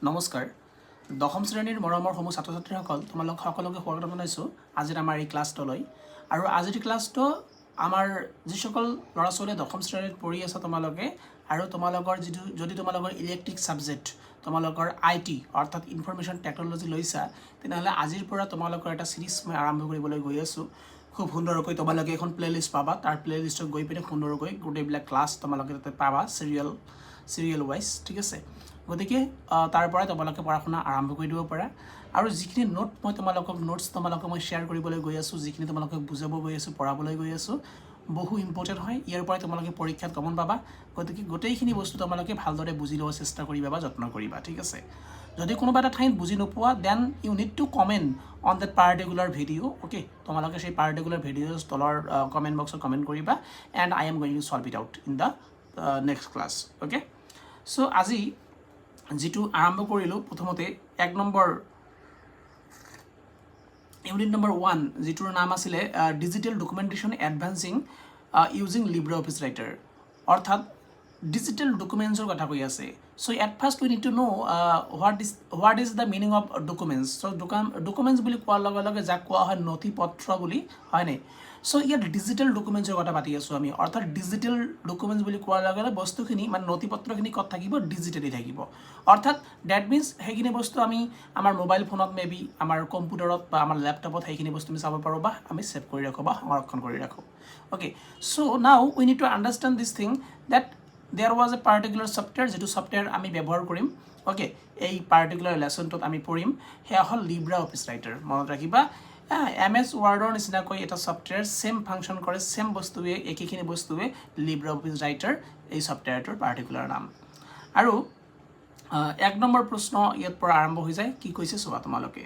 নমস্কাৰ দশম শ্ৰেণীৰ মৰমৰ সমূহ ছাত্ৰ ছাত্ৰীসকল তোমালোক সকলোকে স্বাগত জনাইছোঁ আজিৰ আমাৰ এই ক্লাছটোলৈ আৰু আজিৰ ক্লাছটো আমাৰ যিসকল ল'ৰা ছোৱালীয়ে দশম শ্ৰেণীত পঢ়ি আছে তোমালোকে আৰু তোমালোকৰ যদি তোমালোকৰ ইলেক্ট্ৰিক ছাবজেক্ট তোমালোকৰ IT অৰ্থাৎ ইনফৰমেশ্যন টেকন'লজি লৈছা তেনেহ'লে আজিৰ পৰা তোমালোকৰ এটা সিৰিজ মই আৰম্ভ কৰিবলৈ গৈ আছোঁ খুব সুন্দৰকৈ তোমালোকে এখন প্লেলিষ্ট পাবা তাৰ প্লেলিষ্টত গৈ পিনে সুন্দৰকৈ গোটেইবিলাক ক্লাছ তোমালোকে তাতে পাবা সিৰিয়েল ৱাইজ ঠিক আছে গতিকে তাৰ পৰাই তোমালোকে পঢ়া-শুনা আৰম্ভ কৰি দিব পাৰা আৰু যিখিনি নোট মই নোটছ তোমালোকক মই শ্বেয়াৰ কৰিবলৈ গৈ আছোঁ যিখিনি তোমালোকক বুজাব গৈ আছোঁ পঢ়াবলৈ গৈ আছোঁ বহু ইম্পৰ্টেণ্ট হয় ইয়াৰ পৰাই তোমালোকে পৰীক্ষাত কমন পাবা গতিকে গোটেইখিনি বস্তু তোমালোকে ভালদৰে বুজি ল'ব চেষ্টা কৰিবা বা যত্ন কৰিবা ঠিক আছে যদি কোনোবা এটা ঠাইত বুজি নোপোৱা then you need to comment on that particular video' okay তোমালোকে সেই পাৰ্টিকুলাৰ ভিডিঅ'জ তলৰ কমেণ্ট বক্সত কমেণ্ট কৰিবা and I am going to solve it out in the next class okay so' আজি যেটো আৰম্ভ কৰিলোঁ প্ৰথমতে এক নম্বৰ ইউনিট নম্বৰ 1 যেটোৰ নাম আছিলে digital documentation advancing using Libre Office Writer অৰ্থাৎ ডিজিটেল ডকুমেণ্টছৰ কথা কৈ আছে so' at first we need to know' what is the meaning of documents so' documents বুলি কোৱাৰ লগে লগে যাক কোৱা হয় নথি পত্ৰ বুলি হয়নে চ' ইয়াত ডিজিটেল ডকুমেণ্টছৰ কথা পাতি আছোঁ আমি অৰ্থাৎ ডিজিটেল ডকুমেণ্টছ বুলি কোৱাৰ লগে লগে বস্তুখিনি মানে নথি পত্ৰখিনি ক'ত থাকিব ডিজিটেলি থাকিব অৰ্থাৎ ডেট মিনছ সেইখিনি বস্তু আমি আমাৰ মোবাইল ফোনত মেবি আমাৰ কম্পিউটাৰত বা আমাৰ লেপটপত সেইখিনি বস্তু আমি চাব পাৰোঁ বা আমি ছেভ কৰি ৰাখোঁ বা সংৰক্ষণ কৰি ৰাখোঁ okay so' now we need to understand this thing that there was a particular software যিটো ছফ্টৱেৰ আমি ব্যৱহাৰ কৰিম অ'কে এই পাৰ্টিকুলাৰ লেচনটোত আমি পঢ়িম সেয়া হ'ল লিব্ৰে অফিচ ৰাইটাৰ মনত ৰাখিবা MS ৱৰ্ডৰ নিচিনাকৈ এটা ছফ্টৱেৰ ছেম ফাংচন কৰে ছেম বস্তুৱে একেখিনি বস্তুৱে লিব্ৰে অফিচ ৰাইটাৰ এই ছফ্টৱেৰটোৰ পাৰ্টিকুলাৰ নাম আৰু এক নম্বৰ প্ৰশ্ন ইয়াৰ পৰা আৰম্ভ হৈ যায় কি কৈছে চোৱা তোমালোকে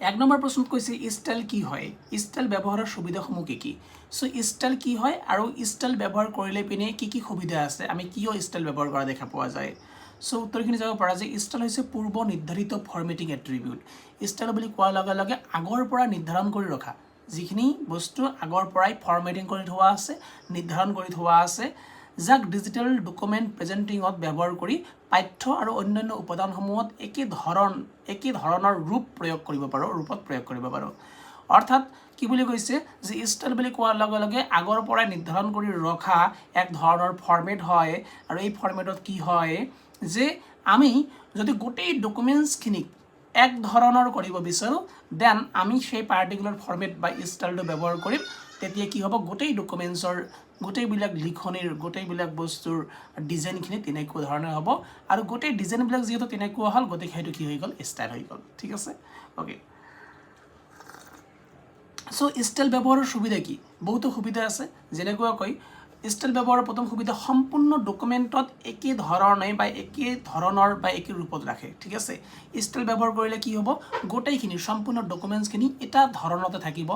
এক নম্বৰ প্ৰশ্নত কৈছে ষ্টাইল কি হয় ষ্টাইল ব্যৱহাৰৰ সুবিধাসমূহ কি চ' ষ্টাইল কি হয় আৰু ষ্টাইল ব্যৱহাৰ কৰিলে পিনে কি সুবিধা আছে আমি কিয় ষ্টাইল ব্যৱহাৰ কৰা দেখা পোৱা যায় চ' উত্তৰখিনি যাব পৰা যে ষ্টাইল হৈছে পূৰ্ব নিৰ্ধাৰিত ফৰ্মেটিং এট্ৰিবিউট ষ্টাইল বুলি কোৱাৰ লগে লগে আগৰ পৰা নিৰ্ধাৰণ কৰি ৰখা যিখিনি বস্তু আগৰ পৰাই ফৰ্মেটিং কৰি থোৱা আছে নিৰ্ধাৰণ কৰি থোৱা আছে যাক ডিজিটেল ডকুমেণ্ট প্ৰেজেণ্টিঙত ব্যৱহাৰ কৰি পাঠ্য আৰু অন্যান্য উপাদানসমূহত একে ধৰণৰ ৰূপত প্ৰয়োগ কৰিব পাৰোঁ অৰ্থাৎ কি বুলি কৈছে যে ষ্টাইল বুলি কোৱাৰ লগে লগে আগৰ পৰাই নিৰ্ধাৰণ কৰি ৰখা এক ধৰণৰ ফৰ্মেট হয় আৰু এই ফৰ্মেটত কি হয় যে আমি যদি গোটেই ডকুমেণ্টছখিনিক এক ধৰণৰ কৰিব বিচাৰোঁ দেন আমি সেই পাৰ্টিকুলাৰ ফৰ্মেট বা ষ্টাইলটো ব্যৱহাৰ কৰিম তেতিয়া কি হ'ব গোটেই ডকুমেণ্টছৰ গোটেইবিলাক লিখনিৰ গোটেইবিলাক বস্তুৰ ডিজাইনখিনি তেনেকুৱা ধৰণৰ হ'ব আৰু গোটেই ডিজাইনবিলাক যিহেতু তেনেকুৱা হ'ল গতিকে সেইটো কি হৈ গ'ল ষ্টাইল হৈ গ'ল ঠিক আছে অ'কে চ' ষ্টাইল ব্যৱহাৰৰ সুবিধা কি বহুতো সুবিধা আছে যেনেকুৱাকৈ ষ্টাইল ব্যৱহাৰৰ প্ৰথম সুবিধা সম্পূৰ্ণ ডকুমেণ্টত একে ধৰণে বা একে ধৰণৰ বা একে ৰূপত ৰাখে ঠিক আছে ষ্টাইল ব্যৱহাৰ কৰিলে কি হ'ব গোটেইখিনি সম্পূৰ্ণ ডকুমেণ্টছখিনি এটা ধৰণতে থাকিব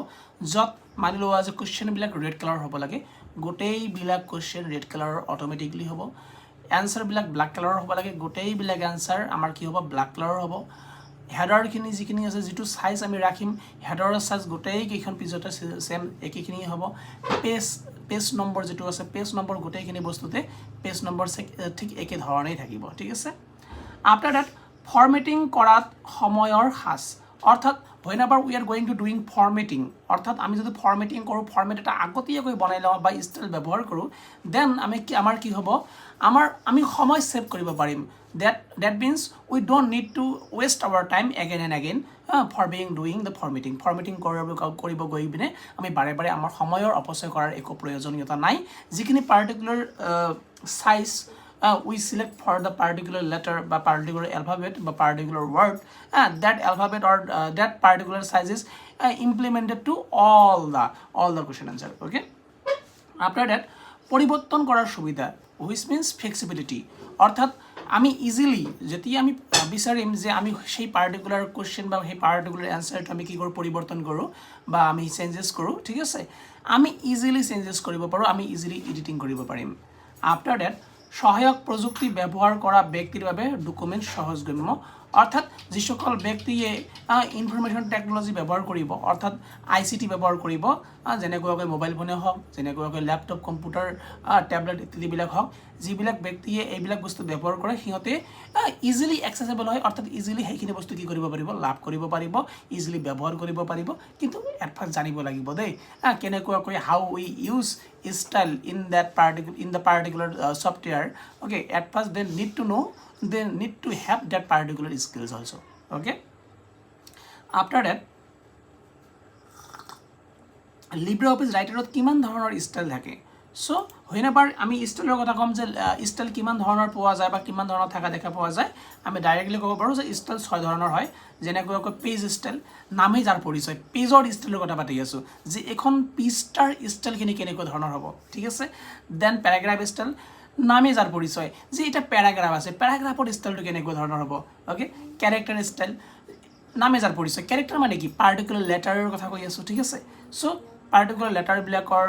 য'ত মানি লোৱা যে কুৱেশ্যনবিলাক ৰেড কালাৰ হ'ব লাগে গোটেইবিলাক কুৱেশ্যন ৰেড কালাৰৰ অট'মেটিকলি হ'ব এনচাৰবিলাক ব্লেক কালাৰৰ হ'ব লাগে গোটেইবিলাক এনচাৰ আমাৰ কি হ'ব ব্লেক কালাৰৰ হ'ব হেডাৰখিনি যিখিনি আছে যিটো চাইজ আমি ৰাখিম হেডাৰৰ চাইজ গোটেইকেইখন পেজতে ছেম একেখিনি হ'ব পেজ নম্বৰ যিটো আছে পেজ নম্বৰ গোটেইখিনি বস্তুতে পেজ নম্বৰ ঠিক একে ধৰণেই থাকিব ঠিক আছে আফটাৰ ডেট ফৰ্মেটিং কৰাত সময়ৰ হ্ৰাস অৰ্থাৎ whenever we are going to doing formatting অৰ্থাৎ আমি যদি ফৰ্মেটিং কৰোঁ ফৰ্মেট এটা আগতীয়াকৈ বনাই লওঁ বা ষ্টাইল ব্যৱহাৰ কৰোঁ দেন আমাৰ কি হ'ব আমি সময় ছেভ কৰিব পাৰিম that means we don't need to waste our time again and again for doing the formatting কৰিব গৈ পিনে আমি বাৰে বাৰে আমাৰ সময়ৰ অপচয় কৰাৰ একো প্ৰয়োজনীয়তা নাই যিখিনি particular size we select for the particular letter বা particular alphabet বা particular word that alphabet or that particular size is implemented to all the question answer okay after that পরিবর্তন করার সুবিধা which means flexibility অর্থাৎ আমি easily যেতিয়া আমি বিচাৰিম যে আমি সেই পাৰ্টিকুলাৰ কোৱেশ্চন বা সেই পাৰ্টিকুলাৰ এনসাৰটো আমি কি কৰোঁ পৰিৱৰ্তন কৰোঁ বা আমি চেঞ্জেছ কৰোঁ ঠিক আছে আমি ইজিলি চেঞ্জেছ কৰিব পাৰোঁ আমি ইজিলি এডিটিং কৰিব পাৰিম আফটাৰ ডেট সহায়ক প্ৰযুক্তি ব্যৱহাৰ কৰা ব্যক্তিৰ বাবে ডকুমেণ্ট সহজগম্য অৰ্থাৎ যিসকল ব্যক্তিয়ে ইনফৰমেশ্যন টেকন'লজি ব্যৱহাৰ কৰিব অৰ্থাৎ ICT ব্যৱহাৰ কৰিব যেনেকুৱাকৈ মোবাইল ফোনে হওক যেনেকুৱাকৈ লেপটপ কম্পিউটাৰ টেবলেট ইত্যাদিবিলাক হওক যিবিলাক ব্যক্তিয়ে এইবিলাক বস্তু ব্যৱহাৰ কৰে সিহঁতে ইজিলি এক্সেচেবল হয় অৰ্থাৎ ইজিলি সেইখিনি বস্তু কি কৰিব পাৰিব লাভ কৰিব পাৰিব ইজিলি ব্যৱহাৰ কৰিব পাৰিব কিন্তু এডভান্স জানিব লাগিব দেই কেনেকুৱাকৈ হাউ উই use style in the particular software. Okay, at first they need to have that particular skills also. Okay, after that LibreOffice ৰাইটাৰত কিমান ধৰণৰ ষ্টাইল থাকে সো হয়নাবাৰ আমি ষ্টাইলৰ কথা কম যে ষ্টাইল কিমান ধৰণৰ পোৱা যায় বা কিমান ধৰণৰ থকা দেখা পোৱা যায় আমি ডাইৰেক্টলি ক'ব পাৰোঁ যে ষ্টাইল 6 ধৰণৰ হয় যেনেকৈ পেজ ষ্টাইল নামেই যাৰ পৰিচয় পেজৰ ষ্টাইলৰ কথা পাতি আছোঁ যে এখন পৃষ্ঠাৰ ষ্টাইলখিনি কেনেকুৱা ধৰণৰ হ'ব ঠিক আছে দেন পেৰাগ্ৰাফ ষ্টাইল নামেই যাৰ পৰিচয় যে এটা পেৰাগ্ৰাফ আছে পেৰাগ্ৰাফৰ ষ্টাইলটো কেনেকুৱা ধৰণৰ হ'ব ওকে ক্যাৰেক্টাৰ ষ্টাইল নামে যাৰ পৰিচয় ক্যাৰেক্টাৰ মানে কি পাৰ্টিকুলাৰ লেটাৰৰ কথা কৈ আছোঁ ঠিক আছে সো পাৰ্টিকুলাৰ লেটাৰবিলাকৰ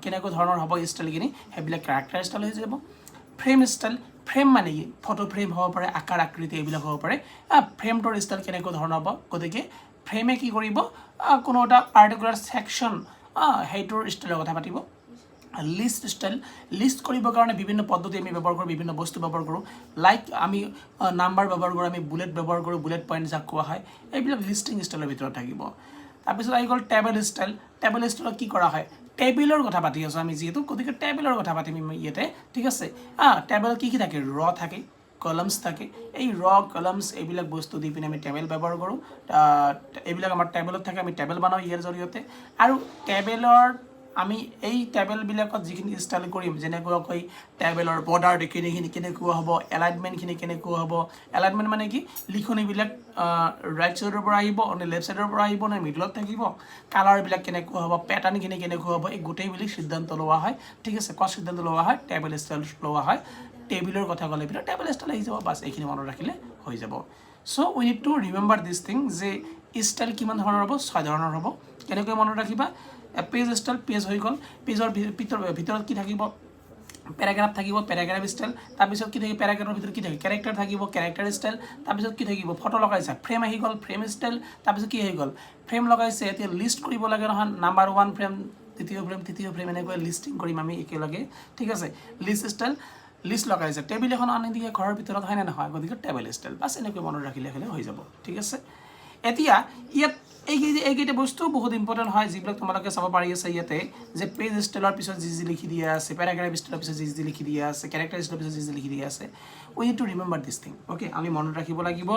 কেনেকুৱা ধৰণৰ হ'ব ষ্টাইলখিনি সেইবিলাক ক্যাৰেক্টাৰ ষ্টাইল হৈ যাব ফ্ৰেম ষ্টাইল ফ্ৰেম মানে কি ফটো ফ্ৰেম হ'ব পাৰে আকাৰ আকৃতি এইবিলাক হ'ব পাৰে ফ্ৰেমটোৰ ষ্টাইল কেনেকুৱা ধৰণৰ হ'ব গতিকে ফ্ৰেমে কি কৰিব কোনো এটা পাৰ্টিকুলাৰ সেকশ্যন সেইটোৰ ষ্টাইলৰ কথা পাতিব লিষ্ট ষ্টাইল লিষ্ট কৰিবৰ কাৰণে বিভিন্ন পদ্ধতি আমি ব্যৱহাৰ কৰোঁ বিভিন্ন বস্তু ব্যৱহাৰ কৰোঁ লাইক আমি নাম্বাৰ ব্যৱহাৰ কৰোঁ আমি বুলেট ব্যৱহাৰ কৰোঁ বুলেট পইণ্ট যাক কোৱা হয় এইবিলাক লিষ্টিং ষ্টাইলৰ ভিতৰত থাকিব তাৰপিছত আহি গ'ল টেবল ষ্টাইলত কি কৰা হয় টেবিলৰ কথা পাতি আছোঁ আমি যিহেতু গতিকে টেবিলৰ কথা পাতিম ইয়াতে ঠিক আছে টেবলত কি থাকে ৰ থাকে কলমছ থাকে এই ৰ কলমছ এইবিলাক বস্তু দি পিনে আমি টেবল ব্যৱহাৰ কৰোঁ এইবিলাক আমাৰ টেবলত থাকে আমি টেবল বনাওঁ ইয়াৰ জৰিয়তে আৰু টেবলৰ আমি এই টেবলবিলাকত যিখিনি ষ্টাইল কৰিম যেনেকুৱাকৈ টেবলৰ বৰ্ডাৰ এইখিনি কেনেকুৱা হ'ব এলাইনমেণ্টখিনি কেনেকুৱা হ'ব এলাইনমেণ্ট মানে কি লিখনিবিলাক ৰাইট ছাইডৰ পৰা আহিব নে লেফ্ট ছাইডৰ পৰা আহিব নে মিডলত থাকিব কালাৰবিলাক কেনেকুৱা হ'ব পেটাৰ্ণখিনি কেনেকুৱা হ'ব এই গোটেইবিলাক সিদ্ধান্ত লোৱা হয় ঠিক আছে ক'ত সিদ্ধান্ত লোৱা হয় টেবল ষ্টাইল লোৱা হয় টেবিলৰ কথা ক'লে পিনে টেবল ষ্টাইল আহি যাব বাছ এইখিনি মনত ৰাখিলে হৈ যাব so we need to remember this thing যে ষ্টাইল কিমান ধৰণৰ হ'ব 6 ধৰণৰ হ'ব কেনেকৈ মনত ৰাখিবা পেজ ষ্টাইল পেজ হৈ গ'ল পেজৰ ভিতৰত কি থাকিব পেৰাগ্ৰাফ থাকিব পেৰাগ্ৰাফ ষ্টাইল তাৰপিছত কি থাকিব পেৰাগ্ৰাফৰ ভিতৰত কি থাকিব ক্যাৰেক্টাৰ থাকিব ক্যাৰেক্টাৰ ষ্টাইল তাৰপিছত কি থাকিব ফটো লগাইছে ফ্ৰেম আহি গ'ল ফ্ৰেম ষ্টাইল তাৰপিছত কি আহি গ'ল ফ্ৰেম লগাইছে এতিয়া লিষ্ট কৰিব লাগে নহয় নাম্বাৰ 1 ফ্ৰেম তৃতীয় ফ্ৰেম এনেকৈ লিষ্টিং কৰিম আমি একেলগে ঠিক আছে লিষ্ট ষ্টাইল লিষ্ট লগাইছে টেবিল এখন আনি দিয়ে ঘৰৰ ভিতৰত হয় নে নহয় গতিকে টেবল ষ্টাইল বাছ এনেকৈ মনত ৰাখিলে হৈ যাব ঠিক আছে এতিয়া ইয়াত এইকেইটা বস্তু বহুত ইম্পৰ্টেণ্ট হয় যিবিলাক তোমালোকে চাব পাৰি আছে ইয়াতে যে পেজ ষ্টাইলৰ পিছত যি লিখি দিয়া আছে পেৰাগ্ৰাফ ষ্টাইলৰ পিছত যি লিখি দিয়া আছে ক্যাৰেক্টাৰ ষ্টাইলৰ পিছত যি লিখি দিয়া আছে we need to remember this thing okay আমি মনত ৰাখিব লাগিব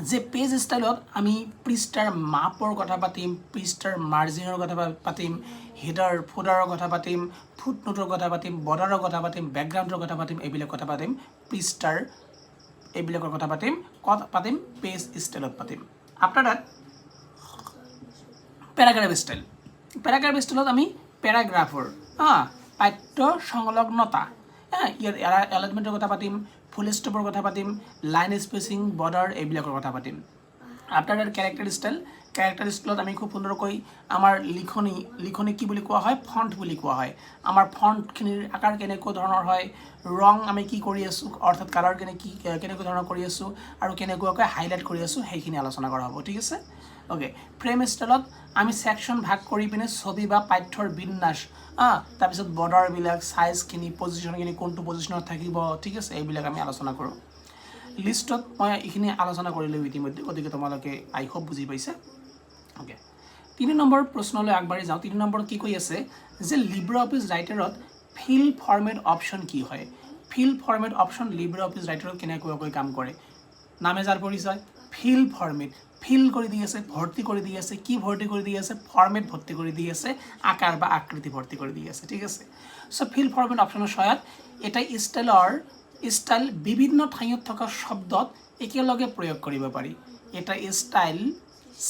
যে পেজ ষ্টাইলত আমি পৃষ্ঠাৰ মাপৰ কথা পাতিম পৃষ্ঠাৰ মাৰ্জিনৰ কথা পাতিম হেডাৰ ফুটাৰৰ কথা পাতিম ফুটনোটৰ কথা পাতিম বৰ্ডাৰৰ কথা পাতিম বেকগ্ৰাউণ্ডৰ কথা পাতিম এইবিলাক কথা পাতিম পৃষ্ঠাৰ এইবিলাকৰ কথা পাতিম ক'ত পাতিম পেজ ষ্টাইলত পাতিম আফটাৰ দ্যাট পেৰাগ্ৰাফ ষ্টাইলত আমি পেৰাগ্ৰাফৰ পাঠ্য সংলগ্নতা ইয়াৰ এলাইনমেণ্টৰ কথা পাতিম ফুল ষ্টপৰ কথা পাতিম লাইন স্পেচিং বৰ্ডাৰ এইবিলাকৰ কথা পাতিম আফটাৰ দ্যাট ক্যাৰেক্টাৰ ষ্টাইলত আমি খুব সুন্দৰকৈ আমাৰ লিখনি কি বুলি কোৱা হয় ফন্ট বুলি কোৱা হয় আমাৰ ফন্টখিনিৰ আকাৰ কেনেকুৱা ধৰণৰ হয় ৰং আমি কি কৰি আছোঁ অৰ্থাৎ কালাৰ কেনেকুৱা ধৰণৰ কৰি আছোঁ আৰু কেনেকুৱাকৈ হাইলাইট কৰি আছোঁ সেইখিনি আলোচনা কৰা হ'ব ঠিক আছে ওকে ফ্ৰেম ষ্টাইলত আমি সেকশ্যন ভাগ কৰি পিনে ছবি বা পাঠ্যৰ বিন্যাস তাৰপিছত বৰ্ডাৰবিলাক সাইজখিনি পজিশ্যনখিনি কোনটো পজিশ্যনত থাকিব ঠিক আছে এইবিলাক আমি আলোচনা কৰোঁ লিষ্টত মই এইখিনি আলোচনা কৰিলোঁ ইতিমধ্যে গতিকে তোমালোকে আই হোপ বুজি পাইছা ওকে 3 নম্বৰ প্ৰশ্নলৈ আগবাঢ়ি যাওঁ 3 নম্বৰত কি কৈ আছে যে LibreOffice ৰাইটাৰত ফিল ফৰমেট অপশ্যন কি হয় ফিল ফৰমেট অপশ্যন LibreOffice ৰাইটাৰত কেনেকৈ কাম কৰে নামে যাৰ পৰিচয় ফিল ফৰমেট ফিল কৰি দি আছে ভৰ্তি কৰি দি আছে কি ভৰ্তি কৰি দি আছে ফৰমেট ভৰ্তি কৰি দি আছে আকাৰ বা আকৃতি ভৰ্তি কৰি দি আছে ঠিক আছে সো ফিল ফৰমেট অপশ্যনৰ সহায়ত এটা ষ্টাইল বিভিন্ন ঠাইত থকা শব্দত একেলগে প্ৰয়োগ কৰিব পাৰি এটা ষ্টাইল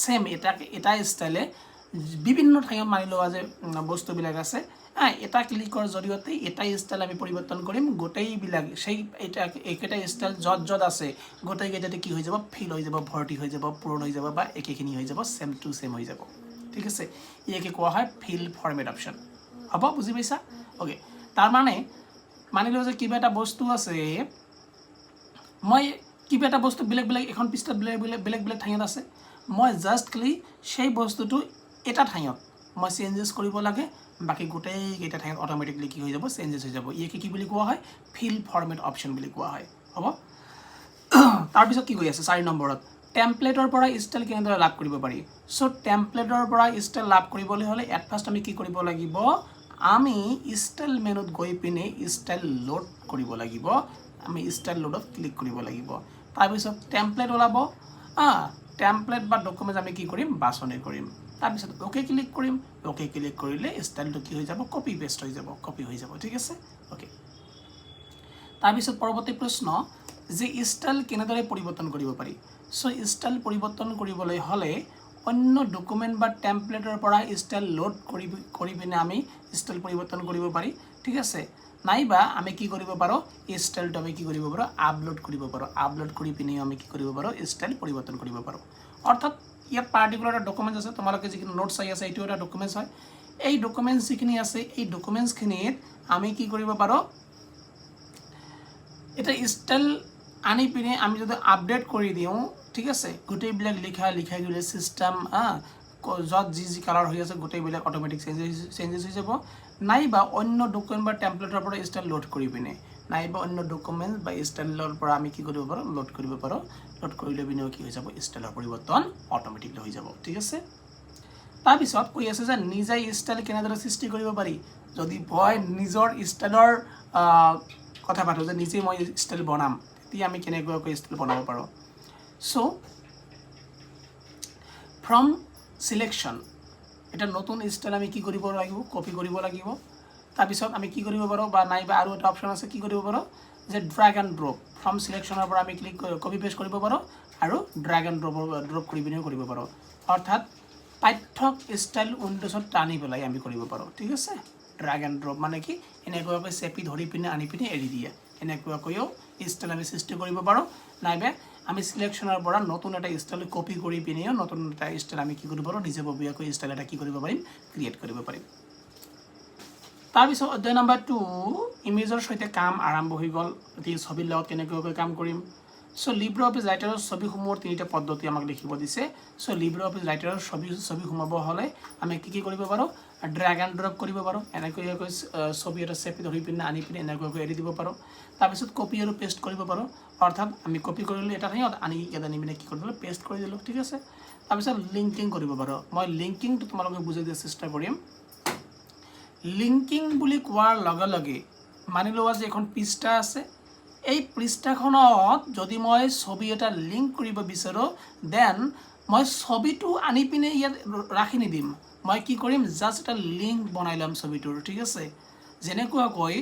সেম এটা ষ্টাইলে বিভিন্ন ঠাইত মানি লোৱা যে বস্তুবিলাক আছে এটা ক্লিকৰ জৰিয়তে এটা ষ্টাইল আমি পৰিৱৰ্তন কৰিম গোটেইবিলাক সেই একেটা ষ্টাইল য'ত আছে গোটেইকেইটাতে কি হৈ যাব ফিল হৈ যাব ভৰ্তি হৈ যাব পূৰণ হৈ যাব বা একেখিনি হৈ যাব সেম টু সেম হৈ যাব ঠিক আছে ইয়াকে কোৱা হয় ফিল ফৰমেট অপশ্যন হ'ব বুজি পাইছা ওকে তাৰ মানে মানি লোৱা যে কিবা এটা বস্তু আছে মই কিবা এটা বস্তু বেলেগ বেলেগ এখন পৃষ্ঠাত বেলেগ বেলেগ ঠাইত আছে, মই জাষ্টলি সেই বস্তুটো এটা ঠাইত মই চেঞ্জেছ কৰিব লাগে, বাকী গোটেইকেইটা ঠাইত অট'মেটিকলি কি হৈ যাব, চেঞ্জেছ হৈ যাব। ইয়াকে কি বুলি কোৱা হয়, ফিল ফৰ্মেট অপশ্যন বুলি কোৱা হয়। হ'ব, তাৰপিছত কি কৈ আছে 4 নম্বৰত, টেম্পলেটৰ পৰা ষ্টাইল কেনেদৰে লাভ কৰিব পাৰি। চ' টেম্পলেটৰ পৰা ষ্টাইল লাভ কৰিবলৈ হ'লে এট ফাৰ্ষ্ট আমি কি কৰিব লাগিব, আমি ষ্টাইল মেনুত গৈ পিনে ষ্টাইল লোড কৰিব লাগিব, আমি ষ্টাইল লোডত ক্লিক কৰিব লাগিব। তাৰপিছত টেম্পলেট ওলাব, টেম্পলেট বা ডকুমেণ্ট আমি কি কৰিম, বাছনি কৰিম। তাৰপিছত অ'কে ক্লিক কৰিম, অ'কে ক্লিক কৰিলে ষ্টাইলটো কি হৈ যাব, কপি পেষ্ট হৈ যাব, কপি হৈ যাব। ঠিক আছে, অ'কে। তাৰপিছত পৰৱৰ্তী প্ৰশ্ন যে ষ্টাইল কেনেদৰে পৰিৱৰ্তন কৰিব পাৰি। চ' ষ্টাইল পৰিৱৰ্তন কৰিবলৈ হ'লে অন্য ডকুমেণ্ট বা টেম্পলেটৰ পৰা ষ্টাইল লোড কৰি পিনে আমি ষ্টাইল পৰিৱৰ্তন কৰিব পাৰি। ঠিক আছে, নাইবা আমি কি কৰিব পাৰোঁ, ষ্টাইলটো আমি কি কৰিব পাৰোঁ, আপলোড কৰিব পাৰোঁ। আপলোড কৰি পিনে আমি কি কৰিব পাৰোঁ, ষ্টাইল পৰিৱৰ্তন কৰিব পাৰোঁ। অৰ্থাৎ ইয়াত পাৰ্টিকুলাৰ এটা ডকুমেণ্ট আছে, তোমালোকে যিখিনি নোটছ চাই আছে এইটো এটা ডকুমেণ্টছ হয়। এই ডকুমেণ্টছ যিখিনি আছে এই ডকুমেণ্টছখিনিত আমি কি কৰিব পাৰোঁ, এটা ষ্টাইল আনি পিনে আমি যদি আপডেট কৰি দিওঁ, ঠিক আছে, গোটেইবিলাক লিখাই দিলে চিষ্টেম য'ত যি কালাৰ হৈ আছে গোটেইবিলাক অট'মেটিক চেঞ্জেছ হৈ যাব। নাইবা অন্য ডকুমেণ্ট বা টেম্পলেটৰ পৰা ষ্টাইল লোড কৰি পিনে, নাইবা অন্য ডকুমেণ্ট বা ষ্টাইলৰ পৰা আমি কি কৰিব পাৰোঁ, লোড কৰিব পাৰোঁ। লোড কৰি লৈ পিনেও কি হৈ যাব, ষ্টাইলৰ পৰিৱৰ্তন অট'মেটিকলি হৈ যাব। ঠিক আছে, তাৰপিছত কৈ আছে যে নিজে ষ্টাইল কেনেদৰে সৃষ্টি কৰিব পাৰি। যদি মই নিজৰ ষ্টাইলৰ কথা পাতোঁ, যে নিজে মই ষ্টাইল বনাম, তেতিয়া আমি কেনেকুৱাকৈ ষ্টাইল বনাব পাৰোঁ। চ' ফ্ৰম চিলেকশ্যন এটা নতুন ষ্টাইল আমি কি কৰিব লাগিব, কপি কৰিব লাগিব। তাৰপিছত আমি কি কৰিব পাৰোঁ, বা নাইবা আৰু এটা অপশ্যন আছে কি কৰিব পাৰোঁ, যে ড্ৰাগ এণ্ড ড্ৰপ। ফ্ৰম চিলেকশ্যনৰ পৰা আমি কপি পেষ্ট কৰিব পাৰোঁ আৰু ড্ৰাগ এণ্ড ড্ৰপ কৰি পিনেও কৰিব পাৰোঁ। অৰ্থাৎ পাঠ্যক ষ্টাইল উইণ্ডোজত টানি পেলাই আমি কৰিব পাৰোঁ। ঠিক আছে, ড্ৰাগ এণ্ড ড্ৰপ মানে কি, এনেকুৱাকৈ চেপি ধৰি পিনে আনি পিনে এৰি দিয়ে, এনেকুৱাকৈও ষ্টাইল আমি সৃষ্টি কৰিব পাৰোঁ। নাইবা আমি চিলেকশ্যনৰ পৰা নতুন এটা ষ্টাইল কপি কৰি পিনেও নতুন এটা ষ্টাইল আমি কি কৰিব পাৰোঁ, নিজাববীয়াকৈ ষ্টাইল এটা কি কৰিব পাৰিম, ক্ৰিয়েট কৰিব পাৰিম। তাৰপিছত অধ্যায় নম্বৰ 2, ইমেজৰ সৈতে কাম আৰম্ভ হৈ গ'ল। গতিকে ছবিৰ লগত কেনেকুৱাকৈ কাম কৰিম। চ' লিব্ৰে অফিচ ৰাইটাৰৰ ছবিসমূহৰ 3টা পদ্ধতি আমাক লিখিব দিছে। চ' লিব্ৰে অফিচ ৰাইটাৰৰ ছবি সোমাব হ'লে আমি কি কৰিব পাৰোঁ, ড্ৰাগ এণ্ড ড্ৰপ কৰিব পাৰোঁ। এনেকুৱাকৈ ছবি এটা চেপি ধৰি পিনে আনি পিনে এনেকুৱাকৈ এৰি দিব পাৰোঁ। তাৰপিছত কপি আৰু পেষ্ট কৰিব পাৰোঁ। অৰ্থাৎ আমি কপি কৰিলোঁ এটা ঠাইত, আনি ইয়াত আনি পিনে কি কৰি দিলোঁ, পেষ্ট কৰি দিলোঁ। ঠিক আছে, তাৰপিছত লিংকিং কৰিব পাৰোঁ। মই লিংকিংটো তোমালোকে বুজাই দিয়াৰ চেষ্টা কৰিম। লিংকিং বুলি কোৱাৰ লগে লগে মানি লোৱা যে এখন পৃষ্ঠা আছে, এই পৃষ্ঠাখনত যদি মই ছবি এটা লিংক কৰিব বিচাৰোঁ, দেন মই ছবিটো আনি পিনে ইয়াত ৰাখি নিদিম। মই কি কৰিম, জাষ্ট এটা লিংক বনাই ল'ম ছবিটোৰ। ঠিক আছে, যেনেকুৱাকৈ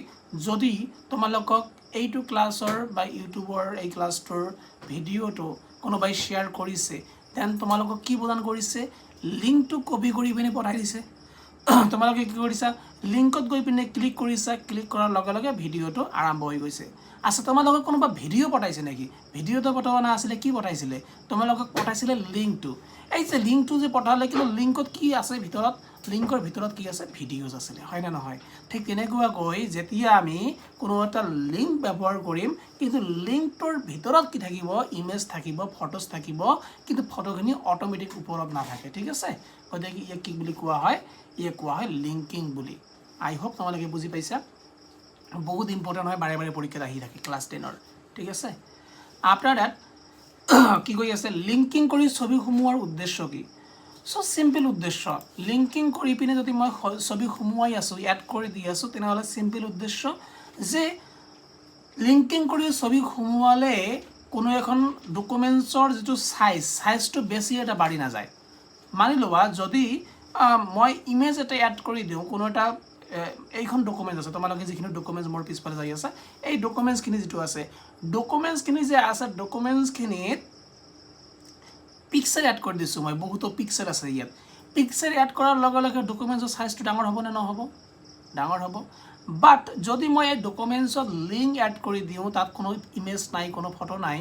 যদি তোমালোকক এইটো ক্লাছৰ বা ইউটিউবৰ এই ক্লাছটোৰ ভিডিঅ'টো কোনোবাই শ্বেয়াৰ কৰিছে, দেন তোমালোকক কি প্ৰদান কৰিছে, লিংকটো কপি কৰি পিনে পঠাই দিছে। তোমালোকে কি কৰিছা, লিংকত গৈ পিনে ক্লিক কৰিছা, ক্লিক কৰাৰ লগে লগে ভিডিঅ'টো আৰম্ভ হৈ গৈছে। আচ্ছা, তোমালোকক কোনোবা ভিডিঅ' পঠাইছে নেকি? ভিডিঅ'টো পঠোৱা নাছিলে, কি পঠাইছিলে, তোমালোকক পঠাইছিলে লিংকটো। এই যে লিংকটো যে পঠালে, কিন্তু লিংকত কি আছে ভিতৰত, লিংকৰ ভিতৰত কি আছে, ভিডিঅ'জ আছিলে, হয় নে নহয়? ঠিক তেনেকুৱাকৈ যেতিয়া আমি কোনো এটা লিংক ব্যৱহাৰ কৰিম, কিন্তু লিংকটোৰ ভিতৰত কি থাকিব, ইমেজ থাকিব, ফটোজ থাকিব, কিন্তু ফটোখিনি অট'মেটিক ওপৰত নাথাকে। ঠিক আছে, গতিকে ইয়াক কি বুলি কোৱা হয়, ইয়াক কোৱা হয় লিংকিং বুলি। আই হোপ তোমালোকে বুজি পাইছা। বহুত ইম্পৰ্টেণ্ট হয়, বাৰে বাৰে পৰীক্ষাত আহি থাকে ক্লাছ 10ৰ। ঠিক আছে, আফটাৰ ডেট কি কৈ আছে, লিংকিং কৰি ছবি সোমোৱাৰ উদ্দেশ্য কি। চ' চিম্পল উদ্দেশ্য, লিংকিং কৰি পিনে যদি মই ছবি সোমোৱাই আছোঁ, এড কৰি দি আছোঁ, তেনেহ'লে চিম্পল উদ্দেশ্য যে লিংকিং কৰি ছবি সোমোৱালে কোনো এখন ডকুমেণ্টছৰ যিটো চাইজটো বেছি এটা বাঢ়ি নাযায়। মানি লোৱা যদি মই ইমেজ এটা এড কৰি দিওঁ, কোনো এটা এইখন ডকুমেণ্ট আছে, তোমালোকে যিখিনি ডকুমেণ্টছ মোৰ পিছফালে যাই আছে, এই ডকুমেণ্টছখিনি যিটো আছে, ডকুমেণ্টছখিনি যে আছে, ডকুমেণ্টছখিনিত পিক্সেল এড কৰি দিছোঁ মই, বহুতো পিক্সেল আছে ইয়াত। পিক্সেল এড কৰাৰ লগে লগে ডকুমেণ্টছৰ চাইজটো ডাঙৰ হ'ব নে নহ'ব? ডাঙৰ হ'ব। বাট যদি মই এই ডকুমেণ্টছত লিংক এড কৰি দিওঁ, তাত কোনো ইমেজ নাই, কোনো ফটো নাই,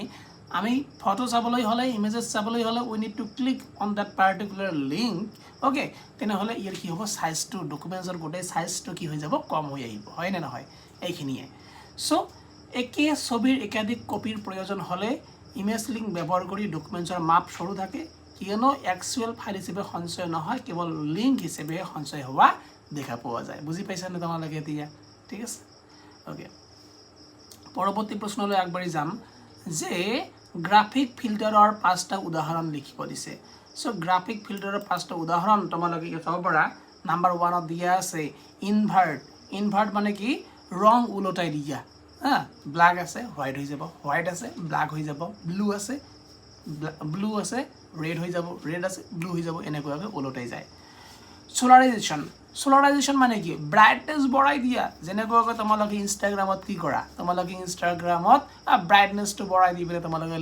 আমি ফটো চাবলৈ হ'লে, ইমেজেছ চাবলৈ হ'লে we need to click on that particular link. Okay, তেনেহ'লে ইয়াৰ কি হ'ব, চাইজটো, ডকুমেণ্টছৰ গোটেই চাইজটো কি হৈ যাব, কম হৈ আহিব, হয় নে নহয়? এইখিনিয়ে। চ' একে ছবিৰ একাধিক কপিৰ প্ৰয়োজন হ'লে ইমেজ লিংক ব্যৱহাৰ কৰি ডকুমেণ্টছৰ মাপ সৰু থাকে কিয়নো এক্সুৱেল ফাইল হিচাপে সঞ্চয় নহয় কেৱল লিংক হিচাপে সঞ্চয় হোৱা দেখা পোৱা যায় বুজি পাইছানে তোমালোকে এতিয়া ঠিক আছে ওকে পৰৱৰ্তী প্ৰশ্নলৈ আগবাঢ়ি যাম যে গ্ৰাফিক ফিল্টাৰৰ 5টা উদাহৰণ লিখিব দিছে সো গ্ৰাফিক ফিল্টাৰৰ 5টা উদাহৰণ তোমালোকে চাব পাৰা নাম্বাৰ 1ত দিয়া আছে ইনভাৰ্ট মানে কি ৰং উলটাই দিয়া ব্ল্যাক আছে হোয়াইট হৈ যাব হোয়াইট আছে ব্ল্যাক হৈ যাব ব্লু আছে ৰেড হৈ যাব ৰেড আছে ব্লু হৈ যাব এনেকুৱাকৈ উলটাই যায় সোলাৰাইজেশ্যন মানে কি ব্ৰাইটনেছ বঢ়াই দিয়া যেনেকুৱাকৈ তোমালোকে ইনষ্টাগ্ৰামত কি কৰা তোমালোকে ইনষ্টাগ্ৰামত ব্ৰাইটনেছটো বঢ়াই দি পেলাই তোমালোকে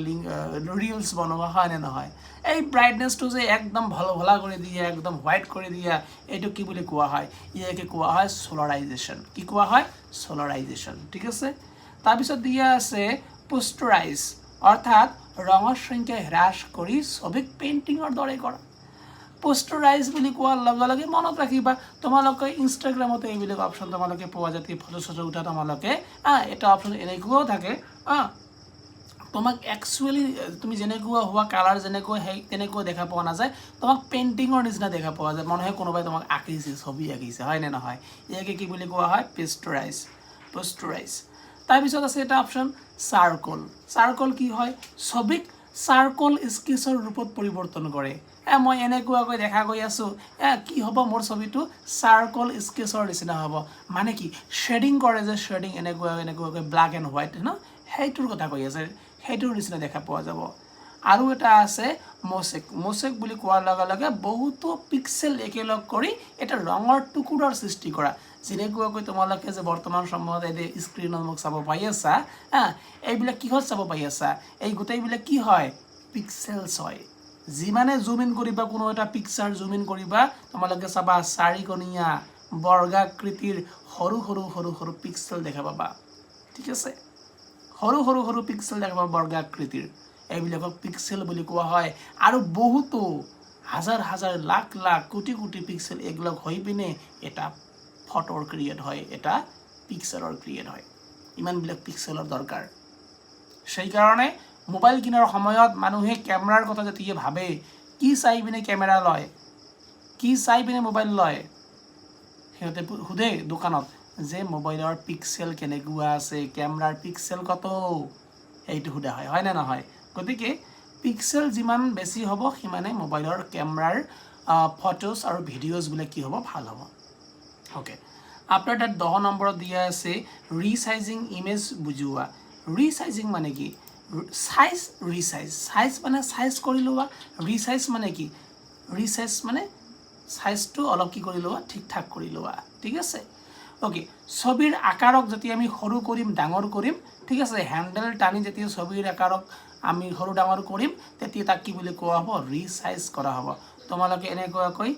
ৰিলছ বনোৱা হয় নে নহয় এই ব্ৰাইটনেছটো যে একদম ভলা কৰি দিয়া একদম হোৱাইট কৰি দিয়া এইটো কি বুলি কোৱা হয় ইয়াকে কোৱা হয় সোলাৰাইজেশ্যন কি কোৱা হয় সোলাৰাইজেশ্যন ঠিক আছে তাৰপিছত দিয়া আছে পোষ্টাৰাইজ অৰ্থাৎ ৰঙৰ সংখ্যা হ্ৰাস কৰি ছবিক পেইণ্টিঙৰ দৰে কৰা পোষ্টাৰাইজ বুলি কোৱাৰ লগে লগে মনত ৰাখিবা তোমালোকে ইনষ্টাগ্ৰামতে এইবিলাক অপশ্যন তোমালোকে পোৱা যায় ফটো চটো উঠা তোমালোকে এটা অপশ্যন এনেকুৱাও থাকে তোমাক একচুৱেলি তুমি যেনেকুৱা হোৱা কালাৰ যেনেকুৱা সেই তেনেকুৱা দেখা পোৱা নাযায় তোমাক পেইণ্টিঙৰ নিচিনা দেখা পোৱা যায় মানুহে কোনোবাই তোমাক আঁকিছে ছবি আঁকিছে হয় নে নহয় ইয়াকে কি বুলি কোৱা হয় পোষ্টাৰাইজ তাৰপিছত আছে এটা অপশ্যন চাৰ্কল কি হয় ছবিক চাৰ্কল স্কেচৰ ৰূপত পৰিৱৰ্তন কৰে মই এনেকুৱাকৈ দেখা গৈ আছোঁ কি হ'ব মোৰ ছবিটো চাৰ্কল স্কেচৰ নিচিনা হ'ব মানে কি শ্বেডিং কৰে যে শ্বেডিং এনেকুৱাকৈ ব্ল্যাক এণ্ড হোৱাইট ন সেইটোৰ কথা কৈ আছে সেইটোৰ নিচিনা দেখা পোৱা যাব আৰু এটা আছে মোছেক বুলি কোৱাৰ লগে লগে বহুতো পিক্সেল একেলগ কৰি এটা ৰঙৰ টুকুৰাৰ সৃষ্টি কৰা যেনেকুৱাকৈ তোমালোকে যে বৰ্তমান সময়ত এই স্ক্ৰীনত মোক চাব পাই আছা এইবিলাক কিহত চাব পাই আছা এই গোটেইবিলাক কি হয় পিক্সেলছ হয় যিমানে জুম ইন কৰিবা কোনো এটা পিকচাৰ জুম ইন কৰিবা তোমালোকে চাবা চাৰিকণীয়া বৰ্গাকৃতিৰ সৰু সৰু পিক্সেল দেখা পাবা ঠিক আছে সৰু পিক্সেল দেখা পাবা বৰ্গাকৃতিৰ এইবিলাকক পিক্সেল বুলি কোৱা হয় আৰু বহুতো হাজাৰ লাখ কোটি পিক্সেল একলগ হৈ পিনে এটা ফটোৰ ক্ৰিয়েট হয় এটা পিক্সেলৰ ক্ৰিয়েট হয় ইমানবিলাক পিক্সেলৰ দৰকাৰ সেই কাৰণে মোবাইল কিনাৰ সময়ত মানুহে কেমেৰাৰ কথা যেতিয়া ভাবে কি চাই পিনে কেমেৰা লয় কি চাই পিনে মোবাইল লয় সিহঁতে সুধে দোকানত যে মোবাইলৰ পিক্সেল কেনেকুৱা আছে কেমেৰাৰ পিক্সেল কত এইটো সুধা হয় না নহয় গতিকে পিক্সেল যিমান বেছি হ'ব সিমানে মোবাইলৰ কেমেৰাৰ ফটোজ আৰু ভিডিঅ'জ বিলাক কি হ'ব ভাল হ'ব ওকে আপনাৰ তাত 10 নম্বৰত দিয়া আছে ৰিসাইজিং ইমেজ বুজোৱা ৰিসাইজিং মানে কি সাইজ মানে সাইজ কৰি লোৱা ৰিসাইজ মানে কি ৰিসাইজ মানে সাইজটো অলপ কি কৰি লোৱা ঠিক ঠাক কৰি লোৱা ঠিক আছে ওকে ছবিৰ আকাৰক যদি আমি সৰু কৰিম ডাঙৰ কৰিম ঠিক আছে হ্যান্ডেল টানি যেতিয়া ছবিৰ আকাৰক আমি সৰু ডাঙৰ কৰিম তেতিয়া তাক কি বুলি কোৱা হ'ব ৰিসাইজ কৰা হ'ব তোমালোকে এনেকুৱাকৈ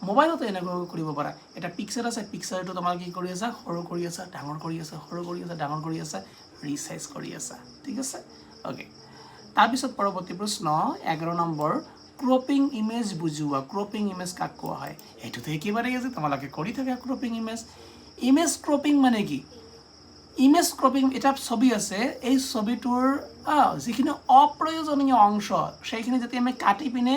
মোবাইলতে এনেকুৱাকৈ কৰিব পাৰা এটা পিক্সেল আছে পিক্সেলটো তোমালোকে কি কৰি আছা সৰু কৰি আছা ডাঙৰ কৰি আছা সৰু কৰি আছা ডাঙৰ কৰি আছা ৰিসাইজ কৰি আছা ঠিক আছে ওকে তাৰপিছত পৰৱৰ্তী প্ৰশ্ন 11 নম্বৰ ক্ৰপিং ইমেজ বুজোৱা ক্ৰপিং ইমেজ কাক কোৱা হয় এইটোতে একেবাৰে আছে তোমালোকে কৰি থাকা ক্ৰপিং ইমেজ ক্ৰপিং মানে কি ইমেজ ক্ৰপিং এটা ছবি আছে এই ছবিটোৰ যিখিনি অপ্ৰয়োজনীয় অংশ সেইখিনি যদি আমি কাটি পিনে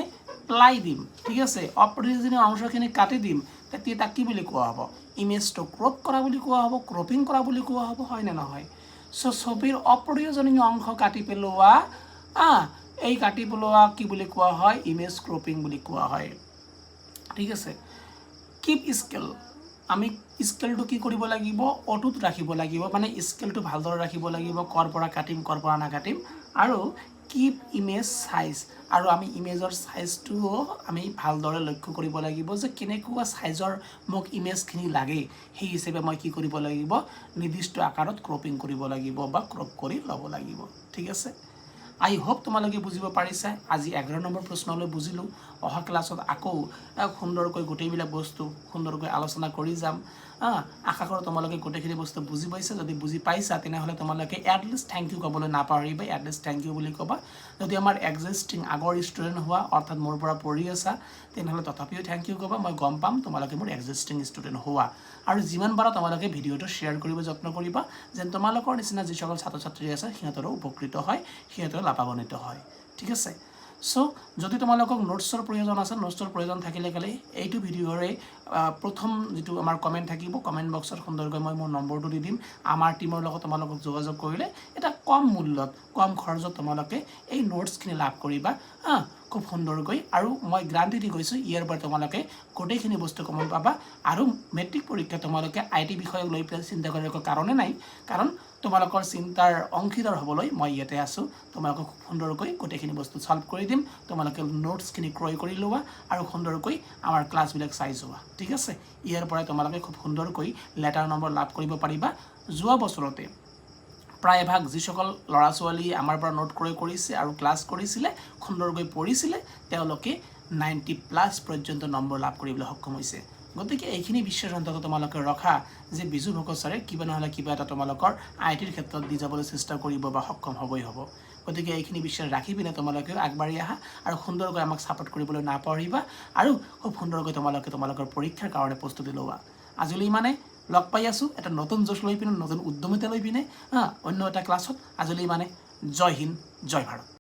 প্লাই দিম ঠিক আছে অপ্ৰয়োজনীয় অংশখিনি কাটি দিম তেতিয়া তাক কি বুলি কোৱা হ'ব ইমেজটো ক্ৰপ কৰা বুলি কোৱা হ'ব ক্ৰপিং কৰা বুলি কোৱা হ'ব হয় নে নহয় সো ছবিৰ অপ্ৰয়োজনীয় অংশ কাটি পেলোৱা এই কাটি পেলোৱা কি বুলি কোৱা হয় ইমেজ ক্ৰপিং বুলি কোৱা হয় ঠিক আছে কিপ স্কেল আমি স্কেলটো কি কৰিব লাগিব অটুত ৰাখিব লাগিব মানে স্কেলটো ভালদৰে ৰাখিব লাগিব কৰ পৰা কাটিম কৰ পৰা না কাটিম আৰু কিপ ইমেজ সাইজ আৰু আমি ইমেজৰ সাইজটো আমি ভালদৰে লক্ষ্য কৰিব লাগিব যে কেনেকুৱা সাইজৰ মোক ইমেজখিনি লাগে সেই হিচাপে মই কি কৰিব লাগিব নিৰ্দিষ্ট আকাৰত ক্ৰপিং কৰিব লাগিব বা ক্ৰপ কৰি ল'ব লাগিব ঠিক আছে আই হোপ তোমালোকে বুজিব পাৰিছা আজি 11 নম্বৰ প্ৰশ্নলৈ বুজিলো অহা ক্লাছত আকৌ সুন্দৰকৈ গোটেইবিলাক বস্তু সুন্দৰকৈ আলোচনা কৰি যাম আশা কৰোঁ তোমালোকে গোটেইখিনি বস্তু বুজি পাইছা যদি বুজি পাইছা তেনেহ'লে তোমালোকে এটলিষ্ট থ্যাংক ইউ ক'বলৈ নাপাহৰিবা এটলিষ্ট থ্যাংক ইউ বুলি ক'বা যদি আমাৰ এক্সিষ্টিং আগৰ ষ্টুডেণ্ট হোৱা অৰ্থাৎ মোৰ পৰা পঢ়ি আছা তেনেহ'লে তথাপিও থ্যাংক ইউ ক'বা মই গম পাম তোমালোকে মোৰ এক্সিষ্টিং ষ্টুডেণ্ট হোৱা আৰু যিমান পাৰা তোমালোকে ভিডিঅ'টো শ্বেয়াৰ কৰিব যত্ন কৰিবা যেন তোমালোকৰ নিচিনা যিসকল ছাত্ৰ ছাত্ৰী আছে সিহঁতৰো উপকৃত হয় সিহঁতেও লাভান্বিত হয় ঠিক আছে সো যদি তোমালোকক নোটছৰ প্ৰয়োজন আছে নোটছৰ প্ৰয়োজন থাকিলে কালি এইটো ভিডিঅ'ৰে প্ৰথম যেটো আমাৰ কমেন্ট থাকিব কমেন্ট বক্সত সুন্দৰকৈ মই মোৰ নম্বৰটো দি দিম আমাৰ টিমৰ লগত তোমালোকক যোগাযোগ কৰিলে এটা কম মূল্যত কম খৰচত তোমালোকে এই নোটছখিনি লাভ কৰিবা খুব সুন্দৰকৈ আৰু মই গ্যাৰান্টি দি কৈছোঁ ইয়াৰ পৰা তোমালোকে গোটেইখিনি বস্তু কমন পাবা আৰু মেট্ৰিক পৰীক্ষা তোমালোকে আইটি বিষয়ক লৈ পেলাই চিন্তা কৰাৰ একো কাৰণেই নাই কাৰণ তোমালোকৰ চিন্তাৰ অংশীদাৰ হ'বলৈ মই ইয়াতে আছোঁ তোমালোকক খুব সুন্দৰকৈ গোটেইখিনি বস্তু সলভ কৰি দিম তোমালোকে নোটছখিনি ক্ৰয় কৰি লোৱা আৰু সুন্দৰকৈ আমাৰ ক্লাছবিলাক চাই যোৱা ঠিক আছে ইয়াৰ পৰা তোমালোকে খুব সুন্দৰকৈ লেটাৰ নম্বৰ লাভ কৰিব পাৰিবা যোৱা বছৰতে প্ৰায়ভাগ যিসকল ল'ৰা ছোৱালী আমাৰ পৰা নোট ক্ৰয় কৰিছে আৰু ক্লাছ কৰিছিলে সুন্দৰকৈ পঢ়িছিলে তেওঁলোকে 90+ পৰ্যন্ত নম্বৰ লাভ কৰিবলৈ সক্ষম হৈছে গতিকে এইখিনি বিশ্বাস অন্তত তোমালোকে ৰখা যে বিজু ভকত ছাৰে কিবা নহলে কিবা এটা তোমালোকৰ আইটিৰ ক্ষেত্ৰত দি যাবলৈ চেষ্টা কৰিব বা সক্ষম হ'বই হ'ব গতিকে এইখিনি বিশ্বাস ৰাখি পিনে তোমালোকে আগবাঢ়ি আহা আৰু সুন্দৰকৈ আমাক সাপোৰ্ট কৰিবলৈ নাপাহৰিবা আৰু খুব সুন্দৰকৈ তোমালোকৰ পৰীক্ষাৰ কাৰণে প্ৰস্তুতি লোৱা আজিলৈ মানে লগ পাই আছো এটা নতুন জোশ লৈ পিনে নতুন উদ্যমিতা লৈ পিনে অন্য এটা ক্লাছত আজিলৈ মানে জয় হিন্দ জয় ভাৰত